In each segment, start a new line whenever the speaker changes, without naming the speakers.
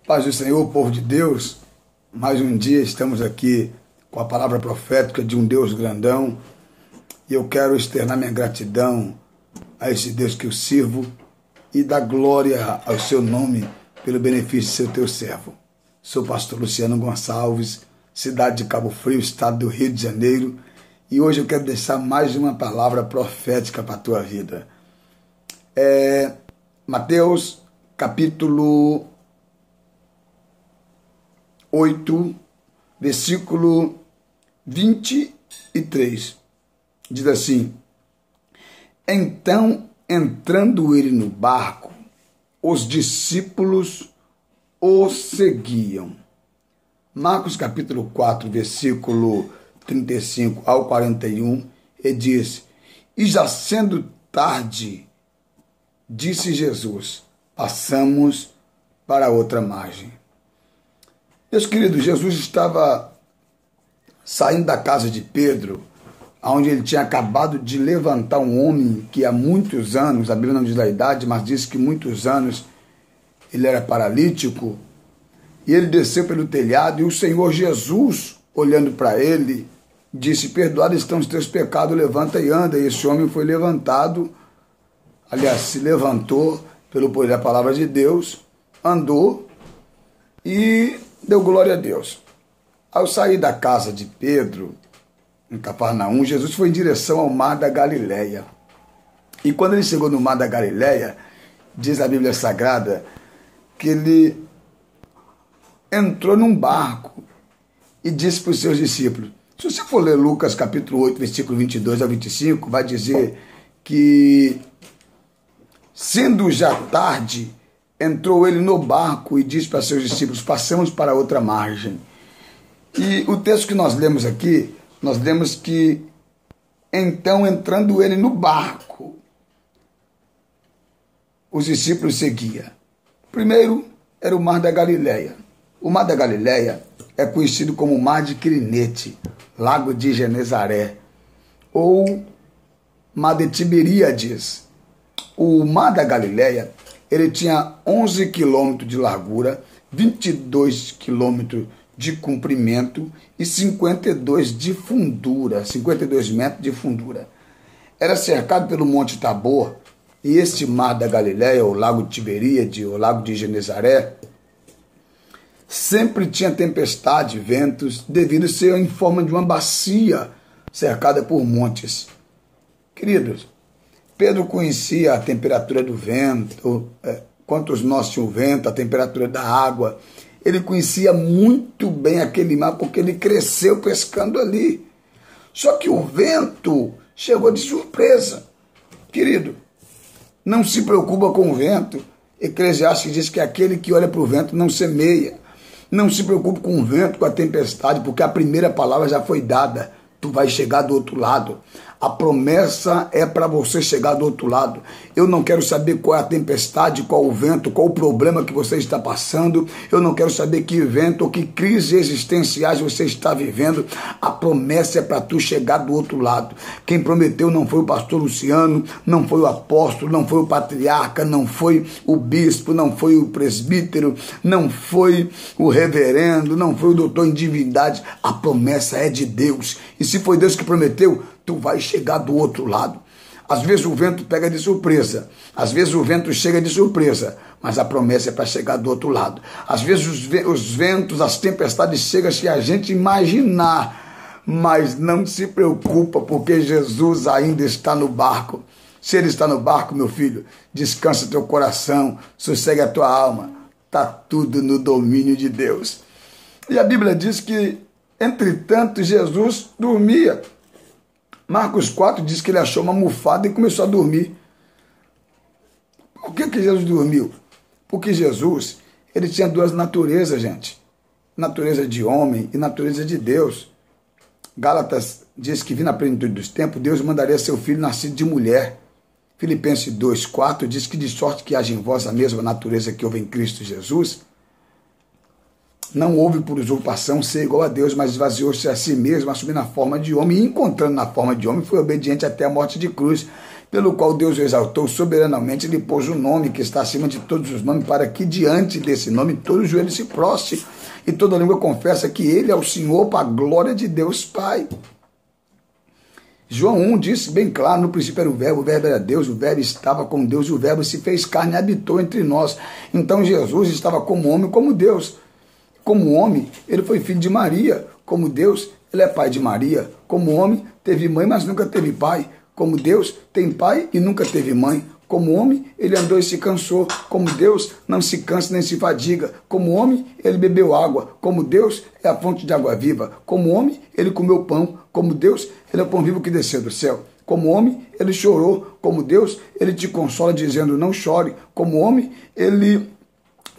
Paz do Senhor, povo de Deus, mais um dia estamos aqui com a palavra profética de um Deus grandão e eu quero externar minha gratidão a esse Deus que eu sirvo e dar glória ao seu nome pelo benefício de ser teu servo. Sou o pastor Luciano Gonçalves, cidade de Cabo Frio, estado do Rio de Janeiro, e hoje eu quero deixar mais uma palavra profética para a tua vida. Mateus capítulo 8, versículo 23, diz assim: Então, entrando ele no barco, os discípulos o seguiam. Marcos capítulo 4, versículo 35 ao 41, ele diz: E já sendo tarde, disse Jesus, passamos para outra margem. Meus queridos, Jesus estava saindo da casa de Pedro, onde ele tinha acabado de levantar um homem que há muitos anos, a Bíblia não diz a idade, mas diz que muitos anos ele era paralítico, e ele desceu pelo telhado, e o Senhor Jesus, olhando para ele, disse: Perdoados estão os teus pecados, levanta e anda. E esse homem foi levantado, aliás, se levantou pelo poder da palavra de Deus, andou e deu glória a Deus. Ao sair da casa de Pedro, em Cafarnaum, Jesus foi em direção ao mar da Galileia. E quando ele chegou no mar da Galileia, diz a Bíblia Sagrada que ele entrou num barco e disse para os seus discípulos. Se você for ler Lucas capítulo 8, versículo 22 a 25, vai dizer que, sendo já tarde, entrou ele no barco e disse para seus discípulos: passamos para outra margem. E o texto que nós lemos aqui, nós lemos que, então, entrando ele no barco, os discípulos seguiam. Primeiro era o mar da Galileia. O mar da Galileia é conhecido como o mar de Quirinete, lago de Genezaré, ou mar de Tiberíades. O mar da Galileia, ele tinha 11 quilômetros de largura, 22 quilômetros de comprimento e 52 de fundura, 52 metros de fundura. Era cercado pelo Monte Tabor, e este mar da Galileia, o lago de Tiberíades, o lago de Genezaré, sempre tinha tempestade e ventos, devido a ser em forma de uma bacia cercada por montes. Queridos, Pedro conhecia a temperatura do vento, quantos nós tinham o vento, a temperatura da água. Ele conhecia muito bem aquele mar, porque ele cresceu pescando ali. Só que o vento chegou de surpresa. Querido, não se preocupa com o vento. Eclesiastes diz que aquele que olha para o vento não semeia. Não se preocupe com o vento, com a tempestade, porque a primeira palavra já foi dada. Tu vai chegar do outro lado. A promessa é para você chegar do outro lado. Eu não quero saber qual é a tempestade, qual o vento, qual o problema que você está passando. Eu não quero saber que vento ou que crise existenciais você está vivendo. A promessa é para tu chegar do outro lado. Quem prometeu não foi o pastor Luciano, não foi o apóstolo, não foi o patriarca, não foi o bispo, não foi o presbítero, não foi o reverendo, não foi o doutor em divindade. A promessa é de Deus. E se foi Deus que prometeu, tu vai chegar do outro lado. Às vezes o vento pega de surpresa, às vezes o vento chega de surpresa, mas a promessa é para chegar do outro lado. Às vezes os ventos, as tempestades chegam se a gente imaginar, mas não se preocupa, porque Jesus ainda está no barco. Se ele está no barco, meu filho, descansa teu coração, sossegue a tua alma, está tudo no domínio de Deus. E a Bíblia diz que, entretanto, Jesus dormia. Marcos 4 diz que ele achou uma almofada e começou a dormir. Por que Jesus dormiu? Porque Jesus, ele tinha duas naturezas, gente. Natureza de homem e natureza de Deus. Gálatas diz que, vindo na plenitude dos tempos, Deus mandaria seu filho nascido de mulher. Filipenses 2,4 diz que, de sorte que haja em vós a mesma natureza que houve em Cristo Jesus, não houve por usurpação ser igual a Deus, mas esvaziou-se a si mesmo, assumindo a forma de homem, e encontrando na forma de homem, foi obediente até a morte de cruz. pelo qual Deus o exaltou soberanamente, ele pôs o nome que está acima de todos os nomes, para que diante desse nome todo joelho se prostre e toda língua confessa que ele é o Senhor, para a glória de Deus Pai. João 1 disse bem claro, no princípio era o verbo era Deus, o verbo estava com Deus, e o verbo se fez carne e habitou entre nós. Então Jesus estava como homem, como Deus. Como homem, ele foi filho de Maria. Como Deus, ele é pai de Maria. Como homem, teve mãe, mas nunca teve pai. Como Deus, tem pai e nunca teve mãe. Como homem, ele andou e se cansou. Como Deus, não se cansa nem se fadiga. Como homem, ele bebeu água. Como Deus, é a fonte de água viva. Como homem, ele comeu pão. Como Deus, ele é o pão vivo que desceu do céu. Como homem, ele chorou. Como Deus, ele te consola dizendo, não chore. Como homem, ele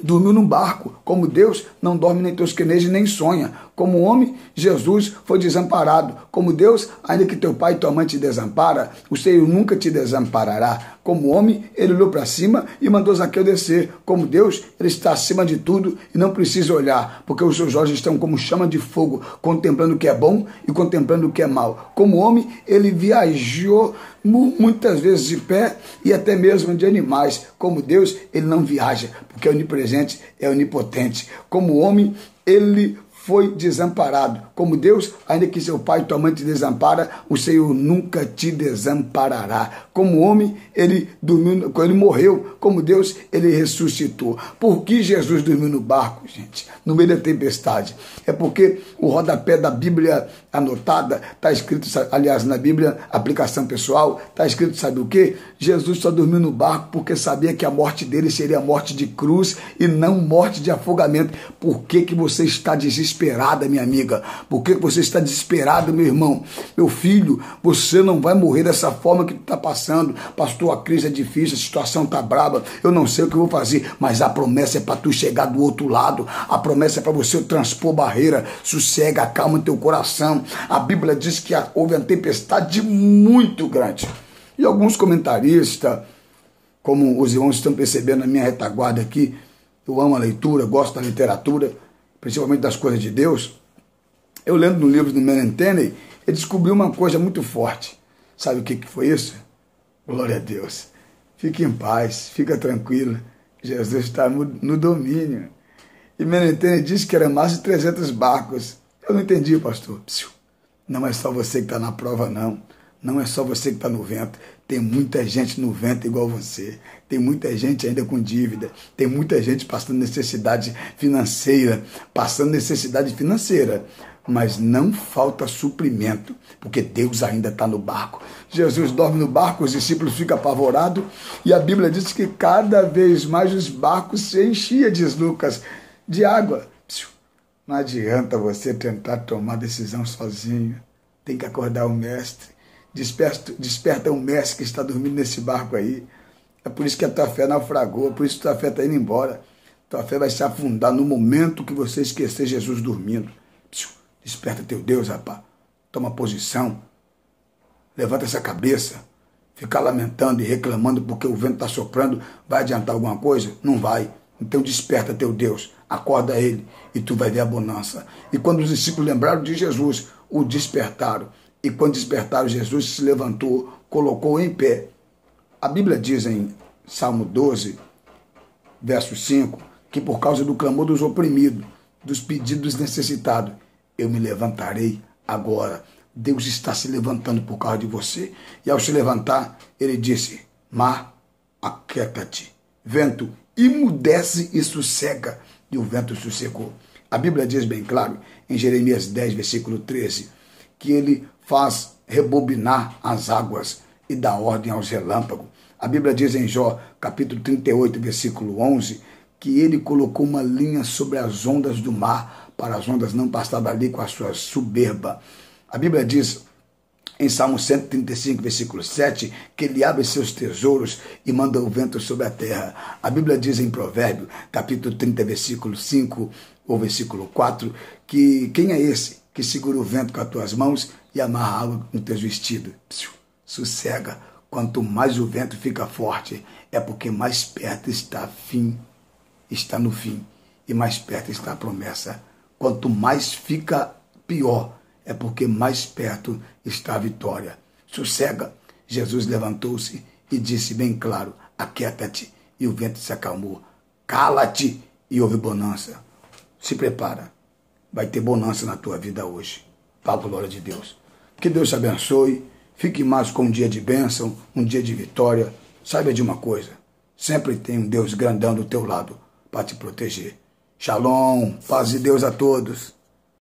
dormiu num barco. Como Deus, não dorme nem tosqueneja nem sonha. Como homem, Jesus foi desamparado. Como Deus, ainda que teu pai e tua mãe te desampara, o Senhor nunca te desamparará. Como homem, ele olhou para cima e mandou Zaqueu descer. Como Deus, ele está acima de tudo e não precisa olhar, porque os seus olhos estão como chama de fogo, contemplando o que é bom e contemplando o que é mal. Como homem, ele viajou muitas vezes de pé e até mesmo de animais. Como Deus, ele não viaja, porque é onipresente, é onipotente. Como homem, ele foi desamparado. Como Deus, ainda que seu pai e tua mãe te desampara, o Senhor nunca te desamparará. Como homem, ele dormiu, ele morreu. Como Deus, ele ressuscitou. Por que Jesus dormiu no barco, gente? No meio da tempestade. É porque o rodapé da Bíblia anotada, está escrito, aliás, na Bíblia, aplicação pessoal, está escrito, sabe o quê? Jesus só dormiu no barco porque sabia que a morte dele seria morte de cruz e não morte de afogamento. Por que você está desesperada, minha amiga? Por que você está desesperado, meu irmão? Meu filho, você não vai morrer dessa forma que tu está passando. Pastor, a crise é difícil, a situação está braba, eu não sei o que eu vou fazer, mas a promessa é para tu chegar do outro lado, a promessa é para você transpor barreira. Sossega, acalma teu coração. A Bíblia diz que houve uma tempestade muito grande. E alguns comentaristas, como os irmãos estão percebendo na minha retaguarda aqui, eu amo a leitura, gosto da literatura, principalmente das coisas de Deus. Eu lendo no livro do Merlin Tenney, ele descobriu uma coisa muito forte. Sabe o que foi isso? Glória a Deus. Fique em paz, fica tranquilo. Jesus está no domínio. E Merlin Tenney disse que era mais de 300 barcos. Eu não entendi, pastor. Não é só você que está na prova, não. Não é só você que está no vento. Tem muita gente no vento igual você. Tem muita gente ainda com dívida. Tem muita gente passando necessidade financeira. Mas não falta suprimento, porque Deus ainda está no barco. Jesus dorme no barco, os discípulos ficam apavorados. E a Bíblia diz que cada vez mais os barcos se enchiam, diz Lucas, de água. Não adianta você tentar tomar decisão sozinho. Tem que acordar o mestre. Desperta o mestre que está dormindo nesse barco aí. É por isso que a tua fé naufragou, por isso que a tua fé está indo embora. Tua fé vai se afundar no momento que você esquecer Jesus dormindo. Desperta teu Deus, rapaz. Toma posição. Levanta essa cabeça. Ficar lamentando e reclamando porque o vento está soprando, vai adiantar alguma coisa? Não vai. Então desperta teu Deus. Acorda ele e tu vai ver a bonança. E quando os discípulos lembraram de Jesus, o despertaram. E quando despertaram, Jesus se levantou, colocou em pé. A Bíblia diz em Salmo 12, verso 5, que por causa do clamor dos oprimidos, dos pedidos necessitados, eu me levantarei agora. Deus está se levantando por causa de você. E ao se levantar, ele disse, mar, aquieta-te. Vento, emudece e sossega. E o vento sossegou. A Bíblia diz bem claro, em Jeremias 10, versículo 13, que ele faz rebobinar as águas e dá ordem aos relâmpagos. A Bíblia diz em Jó, capítulo 38, versículo 11, que ele colocou uma linha sobre as ondas do mar, para as ondas não passar dali com a sua soberba. A Bíblia diz em Salmo 135, versículo 7, que ele abre seus tesouros e manda o vento sobre a terra. A Bíblia diz em Provérbio, capítulo 30, versículo 5 ou versículo 4, que quem é esse que segura o vento com as tuas mãos e amarra a água no teu vestido? Sossega. Quanto mais o vento fica forte, é porque mais perto está no fim, e mais perto está a promessa. Quanto mais fica pior, é porque mais perto está a vitória. Sossega. Jesus levantou-se e disse bem claro: aquieta-te. E o vento se acalmou. Cala-te e houve bonança. Se prepara. Vai ter bonança na tua vida hoje. Para a glória de Deus. Que Deus te abençoe. Fique mais com um dia de bênção, um dia de vitória. Saiba de uma coisa. Sempre tem um Deus grandão do teu lado para te proteger. Shalom. Paz de Deus a todos.